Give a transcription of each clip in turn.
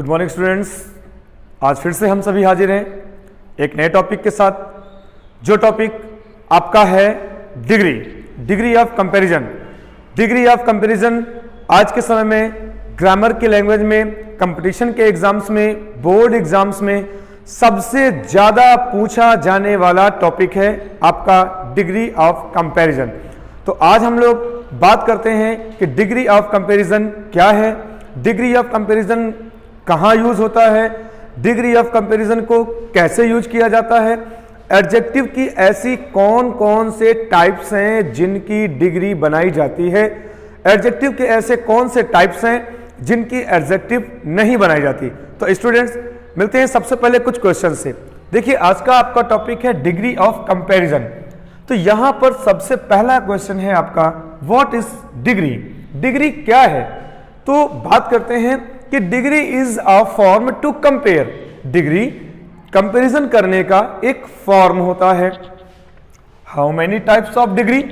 Good morning students. आज फिर से हम सभी हाजिर हैं एक नए टॉपिक के साथ, जो टॉपिक आपका है degree of comparison. Degree of comparison आज के समय में ग्रामर की लैंग्वेज में, कंपटीशन के एग्जाम्स में, बोर्ड एग्जाम्स में सबसे ज्यादा पूछा जाने वाला टॉपिक है आपका डिग्री ऑफ कंपैरिजन। तो आज हम लोग बात करते हैं कि डिग्री ऑफ कंपैरिजन क्या है, डिग्री ऑफ कंपैरिजन कहाँ यूज होता है, डिग्री ऑफ कंपैरिजन को कैसे यूज किया जाता है, एडजेक्टिव की ऐसी कौन कौन से टाइप्स हैं जिनकी डिग्री बनाई जाती है, एडजेक्टिव के ऐसे कौन से टाइप्स हैं जिनकी एडजेक्टिव नहीं बनाई जाती। तो स्टूडेंट्स मिलते हैं सबसे पहले कुछ क्वेश्चन से। देखिए आज का आपका टॉपिक है डिग्री ऑफ कंपैरिजन। तो यहां पर सबसे पहला क्वेश्चन है आपका व्हाट इज डिग्री। डिग्री क्या है? तो बात करते हैं कि degree is a form to compare. Degree comparison करने का एक फॉर्म होता है। How many types of degree?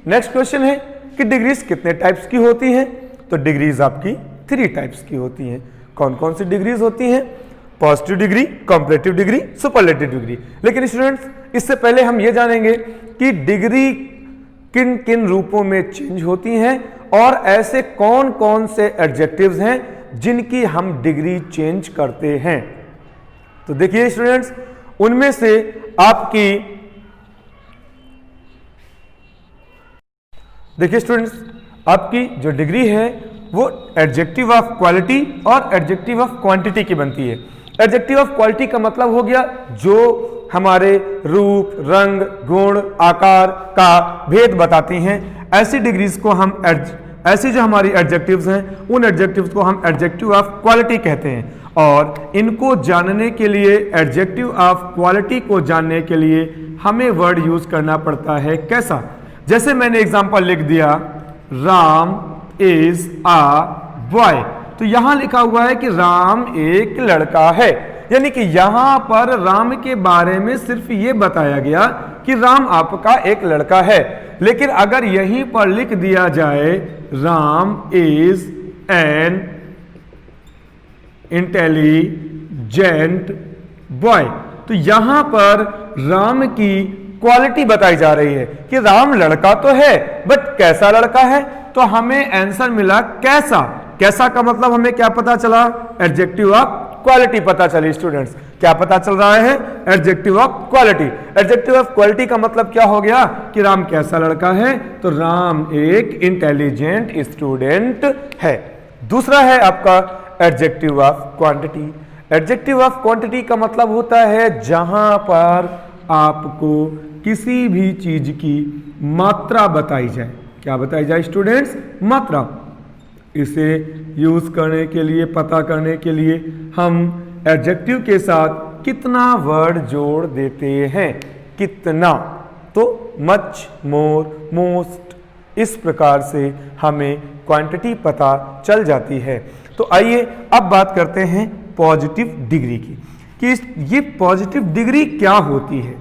Next question है कि डिग्रीज कितने टाइप्स की होती हैं? तो डिग्रीज आपकी 3 टाइप्स की होती हैं। कौन कौन सी डिग्रीज होती हैं? Positive degree, comparative degree, superlative degree. लेकिन स्टूडेंट्स इससे पहले हम ये जानेंगे कि डिग्री किन किन रूपों में चेंज होती हैं और ऐसे कौन कौन से एडजेक्टिव्स हैं जिनकी हम डिग्री चेंज करते हैं। तो देखिए स्टूडेंट्स, उनमें से आपकी आपकी जो डिग्री है वो एडजेक्टिव ऑफ क्वालिटी और एडजेक्टिव ऑफ क्वांटिटी की बनती है। एडजेक्टिव ऑफ क्वालिटी का मतलब हो गया जो हमारे रूप, रंग, गुण, आकार का भेद बताती हैं। ऐसी डिग्रीज को हम ऐसी जो हमारी एडजेक्टिव्स हैं उन एडजेक्टिव्स को हम एडजेक्टिव ऑफ क्वालिटी कहते हैं। और इनको जानने के लिए, एडजेक्टिव ऑफ क्वालिटी को जानने के लिए हमें वर्ड यूज करना पड़ता है। कैसा? जैसे मैंने एग्जांपल लिख दिया राम इज अ बॉय। तो यहां लिखा हुआ है कि राम एक लड़का है, यानी कि यहां पर राम के बारे में सिर्फ ये बताया गया कि राम आपका एक लड़का है। लेकिन अगर यहीं पर लिख दिया जाए Ram is an intelligent boy, तो यहां पर राम की क्वालिटी बताई जा रही है कि राम लड़का तो है बट कैसा लड़का है। तो हमें आंसर मिला कैसा। कैसा का मतलब हमें क्या पता चला? एडजेक्टिव ऑफ क्वालिटी पता चली। स्टूडेंट्स क्या पता चल रहा है? Adjective of quality. Adjective of quality का मतलब क्या हो गया कि राम कैसा लड़का है? तो राम एक इंटेलिजेंट स्टूडेंट है। दूसरा है आपका adjective of quantity. Adjective of quantity का मतलब होता है जहां पर आपको किसी भी चीज की मात्रा बताई जाए। क्या बताई जाए स्टूडेंट्स? मात्रा। इसे यूज करने के लिए, पता करने के लिए हम एडजेक्टिव के साथ कितना वर्ड जोड़ देते हैं। कितना, तो मच, मोर, मोस्ट, इस प्रकार से हमें क्वांटिटी पता चल जाती है। तो आइए अब बात करते हैं पॉजिटिव डिग्री की कि ये पॉजिटिव डिग्री क्या होती है।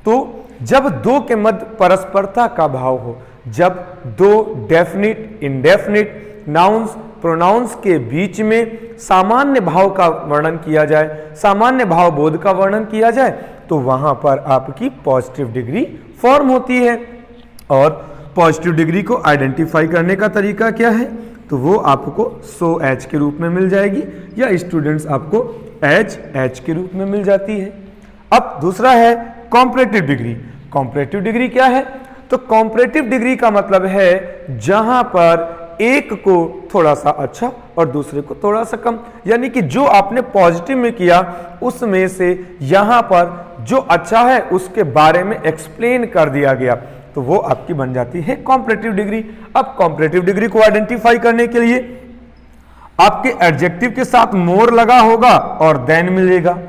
तो जब दो के मध्य परस्परता का भाव हो, जब दो डेफिनिट, इंडेफिनिट नाउन्स, प्रोनाउंस के बीच में सामान्य भाव का वर्णन किया जाए, सामान्य भाव बोध का वर्णन किया जाए, तो वहां पर आपकी पॉजिटिव डिग्री फॉर्म होती है। और पॉजिटिव डिग्री को आइडेंटिफाई करने का तरीका क्या है? तो वो आपको सो एच के रूप में मिल जाएगी या स्टूडेंट्स आपको एच के रूप में मिल जाती है। अब दूसरा है कॉम्परेटिव डिग्री। कॉम्परेटिव डिग्री क्या है? तो कॉम्परेटिव डिग्री का मतलब है जहां पर एक को थोड़ा सा अच्छा और दूसरे को थोड़ा सा कम, यानी कि जो आपने पॉजिटिव में किया उसमें से यहां पर जो अच्छा है उसके बारे में एक्सप्लेन कर दिया गया, तो वो आपकी बन जाती है कॉम्परेटिव डिग्री। अब कॉम्परेटिव डिग्री को आइडेंटिफाई करने के लिए आपके एडजेक्टिव के साथ मोर लगा होगा और देन मिलेगा।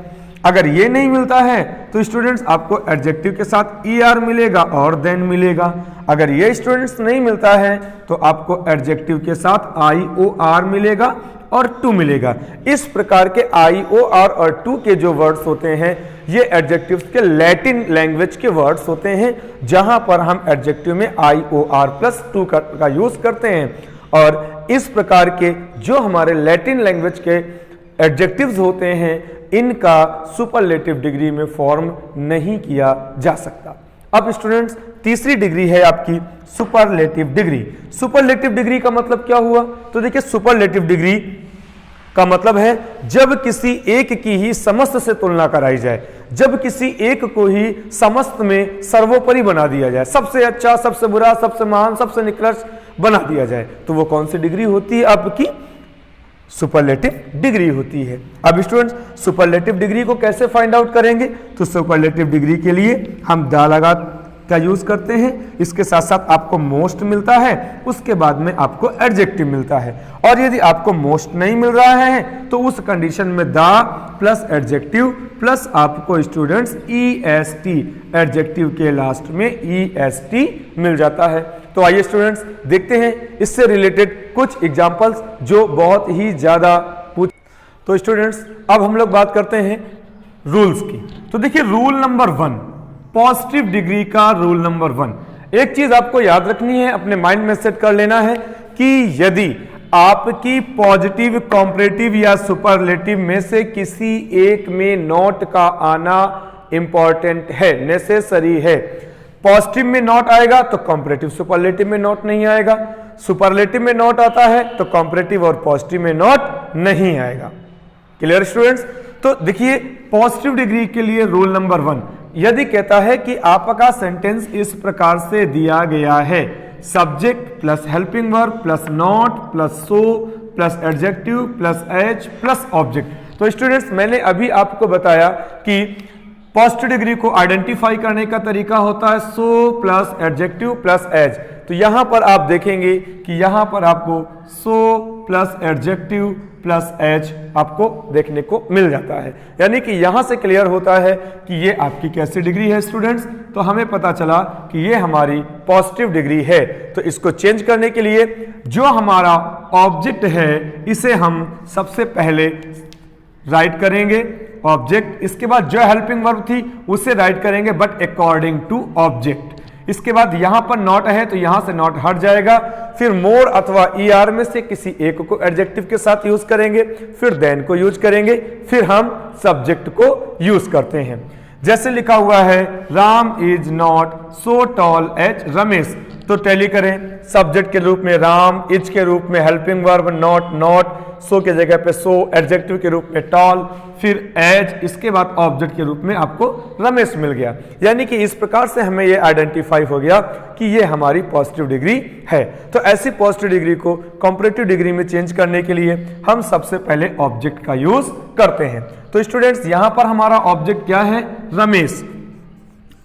अगर ये नहीं मिलता है तो स्टूडेंट्स आपको एडजेक्टिव के साथ ER मिलेगा और देन मिलेगा। अगर ये स्टूडेंट्स नहीं मिलता है तो आपको एडजेक्टिव के साथ IOR मिलेगा और टू मिलेगा। इस प्रकार के IOR और टू के जो वर्ड्स होते हैं ये एडजेक्टिव्स के लैटिन लैंग्वेज के वर्ड्स होते हैं, जहां पर हम एडजेक्टिव में IOR+2 का यूज करते हैं। और इस प्रकार के जो हमारे लैटिन लैंग्वेज के एडजेक्टिव्स होते हैं इनका सुपरलेटिव डिग्री में फॉर्म नहीं किया जा सकता। अब स्टूडेंट्स तीसरी डिग्री है आपकी सुपरलेटिव डिग्री। सुपरलेटिव डिग्री का मतलब क्या हुआ? तो देखिए सुपरलेटिव डिग्री का मतलब है जब किसी एक की ही समस्त से तुलना कराई जाए, जब किसी एक को ही समस्त में सर्वोपरि बना दिया जाए, सबसे अच्छा, सबसे बुरा, सबसे महान, सबसे निकृष्ट बना दिया जाए, तो वो कौन सी डिग्री होती है? आपकी सुपरलेटिव डिग्री होती है। अब स्टूडेंट्स सुपरलेटिव डिग्री को कैसे फाइंड आउट करेंगे? तो सुपरलेटिव डिग्री के लिए हम दा लगा का यूज करते हैं, इसके साथ साथ आपको मोस्ट मिलता है, उसके बाद में आपको एडजेक्टिव मिलता है। और यदि आपको मोस्ट नहीं मिल रहा है तो उस कंडीशन में दा प्लस एडजेक्टिव प्लस आपको स्टूडेंट्स EST, एडजेक्टिव के लास्ट में EST मिल जाता है। तो आइए स्टूडेंट्स देखते हैं इससे रिलेटेड कुछ एग्जांपल्स जो बहुत ही ज्यादा तो स्टूडेंट्स अब हम लोग बात करते हैं रूल्स की। तो देखिए रूल नंबर 1, पॉजिटिव डिग्री का रूल नंबर 1, एक चीज आपको याद रखनी है, अपने माइंड में सेट कर लेना है कि यदि आपकी पॉजिटिव, कॉम्परेटिव या सुपरलेटिव में से किसी एक में नॉट का आना इंपॉर्टेंट है, नेसेसरी है। पॉजिटिव में नॉट आएगा तो कॉम्परेटिव सुपरलेटिव में नॉट नहीं आएगा, सुपरलेटिव में नॉट आता है तो कॉम्परेटिव और पॉजिटिव में नॉट नहीं आएगा। Clear students? तो देखिए पॉजिटिव डिग्री के लिए रूल नंबर 1 यदि कहता है कि आपका सेंटेंस इस प्रकार से दिया गया है, subject plus helping verb plus not plus so plus adjective plus as plus object. तो स्टूडेंट्स मैंने अभी आपको बताया कि पॉजिटिव डिग्री को आइडेंटिफाई करने का तरीका होता है so plus adjective plus as. तो यहां पर आप देखेंगे कि यहां पर आपको so plus adjective plus as आपको देखने को मिल जाता है, यानी कि यहां से क्लियर होता है कि ये आपकी कैसी डिग्री है स्टूडेंट्स। तो हमें पता चला कि ये हमारी पॉजिटिव डिग्री है। तो इसको चेंज करने के लिए जो हमारा ऑब्जेक्ट है इसे हम सबसे पहले राइट करेंगे ऑब्जेक्ट, इसके बाद जो हेल्पिंग वर्ब थी उसे राइट करेंगे बट अकॉर्डिंग टू ऑब्जेक्ट। इसके बाद यहां पर नॉट है तो यहां से नॉट हट जाएगा, फिर मोर अथवा ER में से किसी एक को एडजेक्टिव के साथ यूज करेंगे, फिर देन को यूज करेंगे, फिर हम सब्जेक्ट को यूज करते हैं। जैसे लिखा हुआ है Ram is not so tall as Ramesh, तो टैली करें सब्जेक्ट के रूप में राम, इज के रूप में helping verb not, not so के जगह पे सो, एडजेक्टिव के रूप में टॉल, फिर एज, इसके बाद ऑब्जेक्ट के रूप में आपको रमेश मिल गया। यानी कि इस प्रकार से हमें ये आइडेंटिफाई हो गया कि ये हमारी पॉजिटिव डिग्री है। तो ऐसी पॉजिटिव डिग्री को कॉम्परेटिव डिग्री में चेंज करने के लिए हम सबसे पहले ऑब्जेक्ट का यूज करते हैं। तो स्टूडेंट्स यहां पर हमारा ऑब्जेक्ट क्या है? रमेश,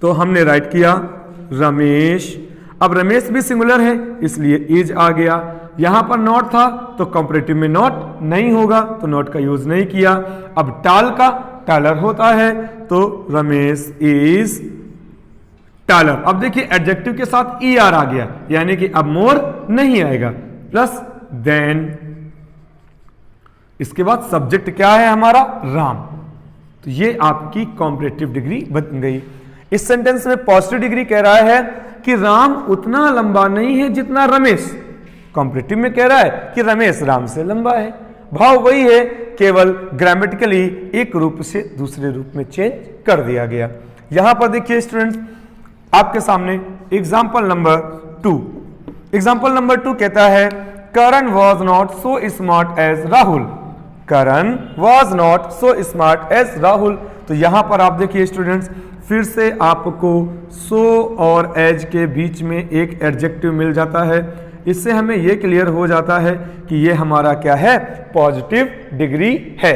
तो हमने राइट किया रमेश। अब रमेश भी सिंगुलर है इसलिए इज आ गया, यहां पर नॉट था तो कॉम्परेटिव में नॉट नहीं होगा तो नॉट का यूज नहीं किया। अब टाल का टालर होता है तो रमेश इज टालर। अब देखिए एडजेक्टिव के साथ ER आ गया, यानी कि अब मोर नहीं आएगा, प्लस देन, इसके बाद सब्जेक्ट क्या है हमारा? राम। तो ये आपकी कॉम्परेटिव डिग्री बन गई। इस सेंटेंस में पॉजिटिव डिग्री कह रहा है कि राम उतना लंबा नहीं है जितना रमेश, कॉम्परेटिव में कह रहा है कि रमेश राम से लंबा है। भाव वही है, केवल ग्रामेटिकली एक रूप से दूसरे रूप में चेंज कर दिया गया। यहां पर देखिए स्टूडेंट्स आपके सामने एग्जाम्पल नंबर 2। एग्जाम्पल नंबर 2 कहता है Karan was not so smart as Rahul. Karan was not so smart as Rahul. तो यहां पर आप देखिए स्टूडेंट्स फिर से आपको सो और एज के बीच में एक एडजेक्टिव मिल जाता है। इससे हमें यह क्लियर हो जाता है कि ये हमारा क्या है? पॉजिटिव डिग्री है।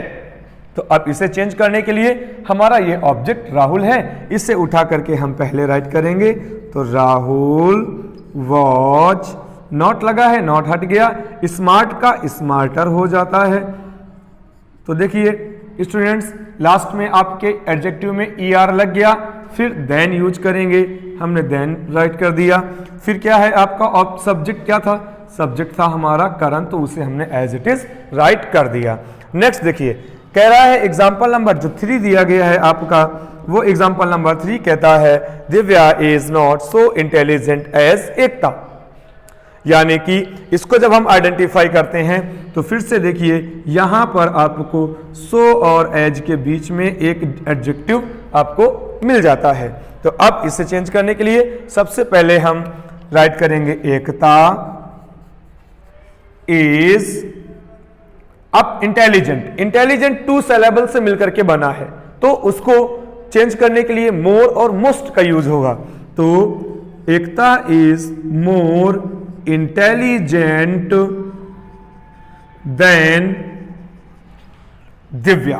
तो अब इसे चेंज करने के लिए हमारा ये ऑब्जेक्ट राहुल है, इसे उठा करके हम पहले राइट करेंगे। तो राहुल वॉच, नॉट लगा है नॉट हट गया, स्मार्ट का स्मार्टर हो जाता है। तो देखिए स्टूडेंट्स लास्ट में आपके एडजेक्टिव में ER लग गया, फिर देन यूज करेंगे, हमने देन राइट कर दिया। फिर क्या है आपका सब्जेक्ट क्या था? सब्जेक्ट था हमारा करण, तो उसे हमने एज इट इज राइट कर दिया। नेक्स्ट देखिए कह रहा है एग्जाम्पल नंबर जो 3 दिया गया है आपका, वो एग्जाम्पल नंबर 3 कहता है Divya is not so intelligent as Ekta. यानी कि इसको जब हम आइडेंटिफाई करते हैं तो फिर से देखिए यहां पर आपको सो और एज के बीच में एक एडजेक्टिव आपको मिल जाता है। तो अब इसे चेंज करने के लिए सबसे पहले हम राइट करेंगे एकता इज, अब इंटेलिजेंट, इंटेलिजेंट 2 सिलेबल से मिलकर के बना है, तो उसको चेंज करने के लिए मोर और मोस्ट का यूज होगा। तो Ekta is more intelligent than Divya.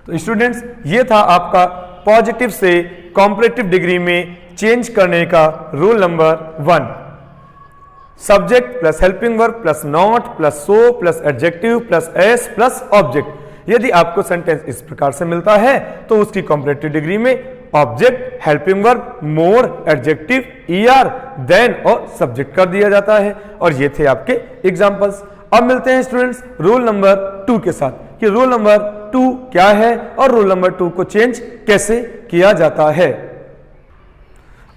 तो स्टूडेंट्स ये था आपका पॉजिटिव से कॉम्परेटिव डिग्री में चेंज करने का rule number 1। Subject plus helping verb plus not plus so plus adjective plus S plus object. यदि आपको सेंटेंस इस प्रकार से मिलता है तो उसकी कॉम्परेटिव डिग्री में ऑब्जेक्ट, हेल्पिंग वर्ब, मोर, एडजेक्टिव, ईआर, देन और सब्जेक्ट कर दिया जाता है। और ये थे आपके एग्जांपल्स। अब मिलते हैं स्टूडेंट्स रूल नंबर 2 के साथ कि रूल नंबर 2 क्या है और रूल नंबर 2 को चेंज कैसे किया जाता है।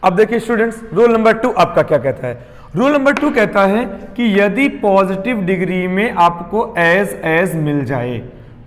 अब देखिए स्टूडेंट्स रूल नंबर 2 आपका क्या कहता है। रूल नंबर 2 कहता है कि यदि पॉजिटिव डिग्री में आपको एज मिल जाए,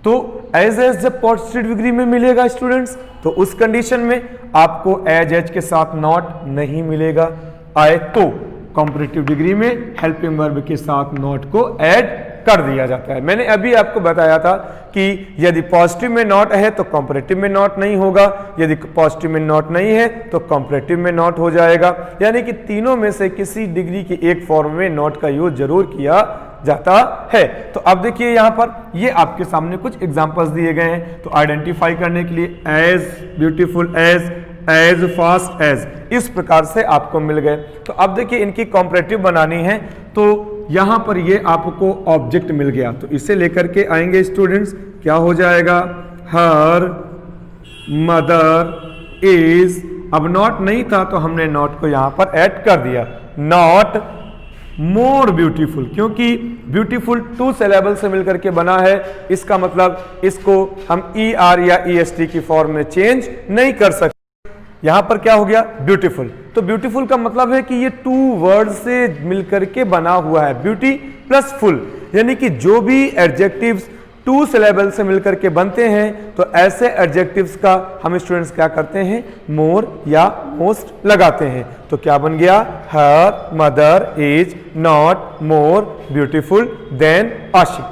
तो एज जब पॉजिटिव डिग्री में मिलेगा स्टूडेंट्स, तो उस कंडीशन में आपको एज के साथ नॉट नहीं मिलेगा। आए तो कॉम्परेटिव डिग्री में हेल्पिंग वर्ब के साथ नॉट को ऐड कर दिया जाता है। मैंने अभी आपको बताया था कि यदि पॉजिटिव में नॉट है तो कॉम्परेटिव में नॉट नहीं होगा, यदि पॉजिटिव में नॉट नहीं है तो कॉम्परेटिव में नॉट हो जाएगा। यानी कि तीनों में से किसी डिग्री की एक फॉर्म में नॉट का यूज जरूर किया जाता है। तो अब देखिए यहां पर ये आपके सामने कुछ एग्जांपल्स दिए गए हैं। तो आइडेंटिफाई करने के लिए as, beautiful as, as fast as, इस प्रकार से आपको मिल गए। तो अब देखिए इनकी कॉम्परेटिव बनानी है, तो यहां पर ये आपको ऑब्जेक्ट मिल गया, तो इसे लेकर के आएंगे स्टूडेंट्स, क्या हो जाएगा, हर मदर इज। अब नॉट नहीं था तो हमने नॉट को यहां पर ऐड कर दिया, नॉट मोर ब्यूटीफुल, क्योंकि ब्यूटीफुल 2 सिलेबल से मिलकर के बना है, इसका मतलब इसको हम ई आर या ई एस टी की फॉर्म में चेंज नहीं कर सकते। यहां पर क्या हो गया, ब्यूटीफुल। तो ब्यूटीफुल का मतलब है कि ये 2 वर्ड से मिलकर के बना हुआ है, ब्यूटी प्लस फुल, यानी कि जो भी एडजेक्टिव्स 2 सिलेबल से मिलकर के बनते हैं तो ऐसे एडजेक्टिव्स का हम स्टूडेंट्स क्या करते हैं, मोर या मोस्ट लगाते हैं। तो क्या बन गया, her mother is not more beautiful than Ashiq.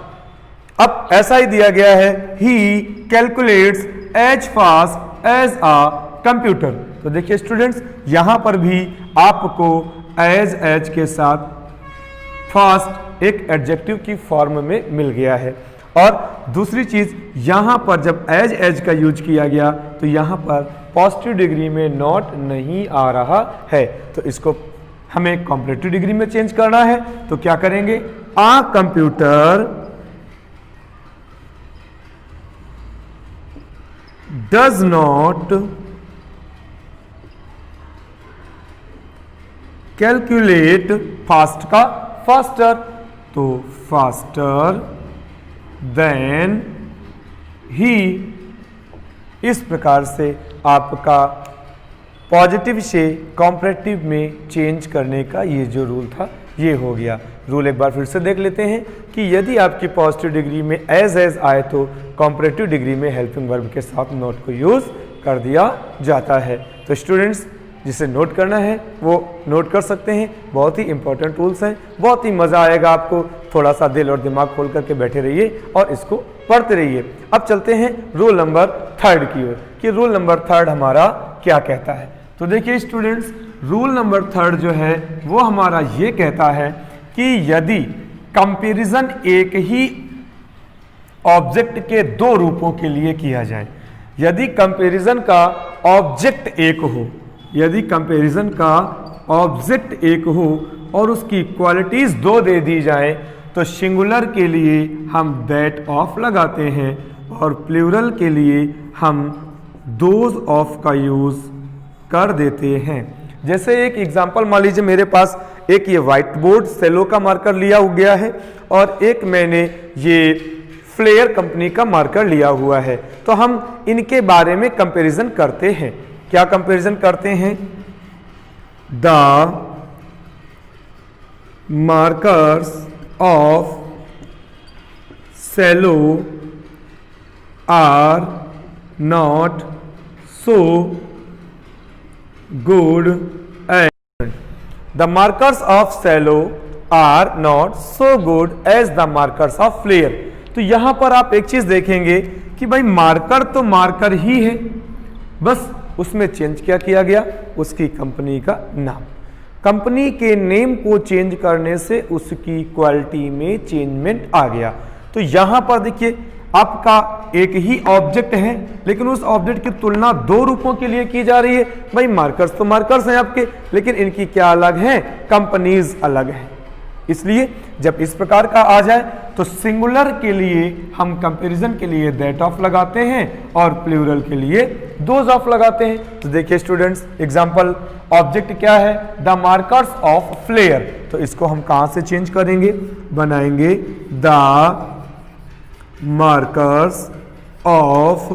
अब ऐसा ही दिया गया है, he calculates as fast as a computer. तो देखिए स्टूडेंट्स यहां पर भी आपको एज के साथ फास्ट एक एडजेक्टिव की फॉर्म में मिल गया है। और दूसरी चीज यहां पर जब एज का यूज किया गया तो यहां पर पॉजिटिव डिग्री में नॉट नहीं आ रहा है, तो इसको हमें कॉम्परेटिव डिग्री में चेंज करना है। तो क्या करेंगे, a computer does not calculate fast का फास्टर, तो फास्टर देन ही। इस प्रकार से आपका पॉजिटिव से कॉम्परेटिव में चेंज करने का ये जो रूल था ये हो गया। रूल एक बार फिर से देख लेते हैं कि यदि आपकी पॉजिटिव डिग्री में एज आए तो कॉम्परेटिव डिग्री में हेल्पिंग वर्ब के साथ नॉट को यूज कर दिया जाता है। तो स्टूडेंट्स जिसे नोट करना है वो नोट कर सकते हैं, बहुत ही इंपॉर्टेंट रूल्स हैं, बहुत ही मजा आएगा आपको। थोड़ा सा दिल और दिमाग खोल करके बैठे रहिए और इसको पढ़ते रहिए। अब चलते हैं रूल नंबर 3 की ओर कि रूल नंबर 3 हमारा क्या कहता है। तो देखिए स्टूडेंट्स रूल नंबर 3 जो है वो हमारा ये कहता है कि यदि कंपैरिजन एक ही ऑब्जेक्ट के 2 रूपों के लिए किया जाए, यदि कंपैरिजन का ऑब्जेक्ट एक हो, यदि कंपैरिजन का ऑब्जेक्ट एक हो और उसकी क्वालिटीज 2 दे दी जाए, तो सिंगुलर के लिए हम दैट ऑफ लगाते हैं और प्लूरल के लिए हम दोज ऑफ का यूज कर देते हैं। जैसे एक एग्जांपल मान लीजिए, मेरे पास एक ये व्हाइट बोर्ड सेलो का मार्कर लिया गया है और एक मैंने ये फ्लेयर कंपनी का मार्कर लिया हुआ है, तो हम इनके बारे में कंपैरिजन करते हैं। क्या कंपैरिजन करते हैं, the markers of shallow are not so good as the markers of shallow are not so good as the markers of flare। तो यहां पर आप एक चीज देखेंगे कि भाई मार्कर तो मार्कर ही है, बस उसमें चेंज क्या किया गया, उसकी कंपनी का नाम। कंपनी के नेम को चेंज करने से उसकी क्वालिटी में चेंजमेंट आ गया। तो यहां पर देखिए आपका एक ही ऑब्जेक्ट है, लेकिन उस ऑब्जेक्ट की तुलना दो रूपों के लिए की जा रही है। भाई मार्कर्स तो मार्कर्स हैं आपके, लेकिन इनकी क्या अलग है, कंपनीज अलग है। इसलिए जब इस प्रकार का आ जाए तो सिंगुलर के लिए हम कंपैरिजन के लिए दैट ऑफ लगाते हैं और प्लूरल के लिए दोज ऑफ लगाते हैं। तो देखिए स्टूडेंट्स, एग्जांपल ऑब्जेक्ट क्या है, द मार्कर्स ऑफ फ्लेयर। तो इसको हम कहां से चेंज करेंगे, बनाएंगे the markers of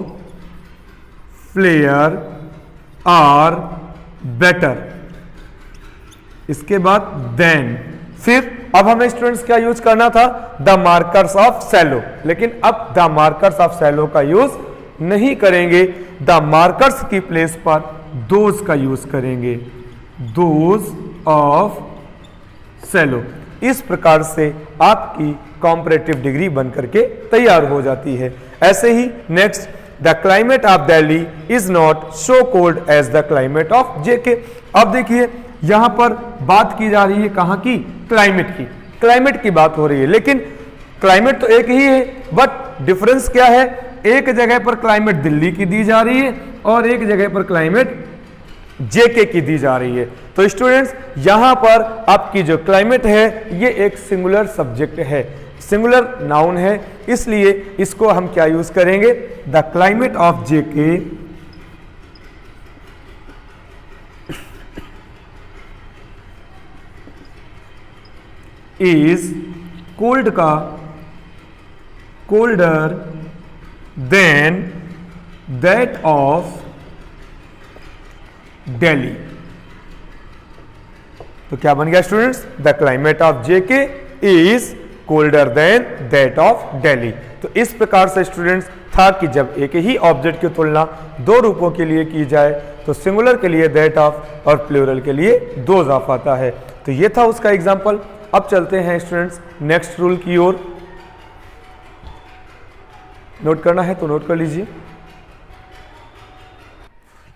flair are better, इसके बाद देन, फिर अब हमें स्टूडेंट्स क्या यूज करना था, द मार्कर्स ऑफ शैलो, लेकिन अब द मार्कर्स ऑफ शैलो का यूज नहीं करेंगे, द मार्कर्स की प्लेस पर दोज का यूज करेंगे, दोज ऑफ शैलो। इस प्रकार से आपकी कॉम्परेटिव डिग्री बनकर के तैयार हो जाती है। ऐसे ही next, the climate of Delhi is not so cold as the climate of J K. अब देखिए यहां पर बात की जा रही है कहां की, क्लाइमेट की, क्लाइमेट की बात हो रही है, लेकिन क्लाइमेट तो एक ही है, बट डिफरेंस क्या है, एक जगह पर क्लाइमेट दिल्ली की दी जा रही है और एक जगह पर क्लाइमेट जेके की दी जा रही है। तो स्टूडेंट्स यहां पर आपकी जो क्लाइमेट है ये एक सिंगुलर सब्जेक्ट है, सिंगुलर नाउन है, इसलिए इसको हम क्या यूज करेंगे, the climate of J K is cold का colder than that of Delhi. तो क्या बन गया students, the climate of J K is colder than that of Delhi. तो इस प्रकार से स्टूडेंट्स था कि जब एक ही ऑब्जेक्ट की तुलना दो रूपों के लिए की जाए तो सिंगुलर के लिए दैट ऑफ और प्लूरल के लिए दोज ऑफ आता है। तो ये था उसका एग्जाम्पल। अब चलते हैं स्टूडेंट्स नेक्स्ट रूल की ओर। नोट करना है तो नोट कर लीजिए।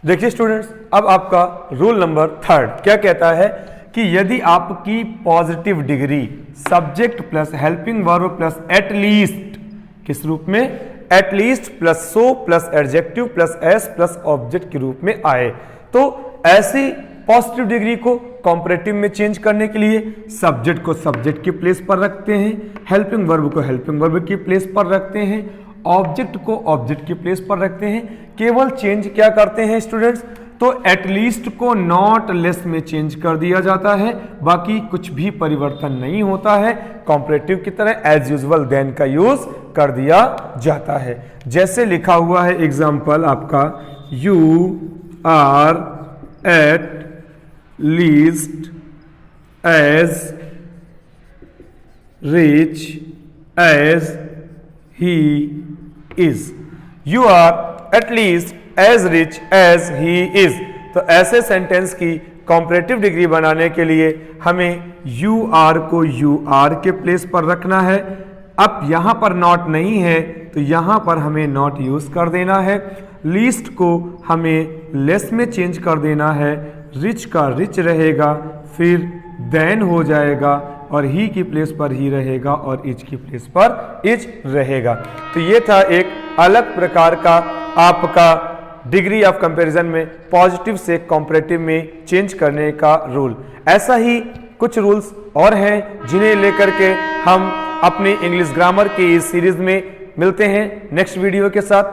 देखिए स्टूडेंट्स, अब आपका रूल नंबर 3 क्या कहता है कि यदि आपकी positive degree subject plus helping verb plus at least, किस रूप में, at least plus so plus adjective plus S plus object के रूप में आए, तो ऐसी पॉजिटिव डिग्री को कॉम्परेटिव में चेंज करने के लिए सब्जेक्ट को सब्जेक्ट की प्लेस पर रखते हैं, हेल्पिंग वर्ब को हेल्पिंग वर्ब की प्लेस पर रखते हैं, ऑब्जेक्ट को ऑब्जेक्ट की प्लेस पर रखते हैं। केवल चेंज क्या करते हैं स्टूडेंट्स, तो एटलीस्ट को नॉट लेस में चेंज कर दिया जाता है, बाकी कुछ भी परिवर्तन नहीं होता है। कॉम्परेटिव की तरह एज यूजुअल देन का यूज कर दिया जाता है। जैसे लिखा हुआ है एग्जाम्पल आपका, you are at least as rich as he is. You are at least as rich as he is. तो ऐसे सेंटेंस की कॉम्परेटिव डिग्री बनाने के लिए हमें यू आर को यू आर के प्लेस पर रखना है। अब यहां पर नॉट नहीं है तो यहां पर हमें नॉट यूज कर देना है। लीस्ट को हमें लेस में चेंज कर देना है, रिच का रिच रहेगा, फिर देन हो जाएगा और ही की प्लेस पर ही रहेगा और इज की प्लेस पर इज रहेगा। तो ये था एक अलग प्रकार का आपका डिग्री ऑफ कंपैरिजन में पॉजिटिव से कॉम्परेटिव में चेंज करने का रूल। ऐसा ही कुछ रूल्स और हैं जिन्हें लेकर के हम अपनी इंग्लिश ग्रामर की इस सीरीज में मिलते हैं नेक्स्ट वीडियो के साथ।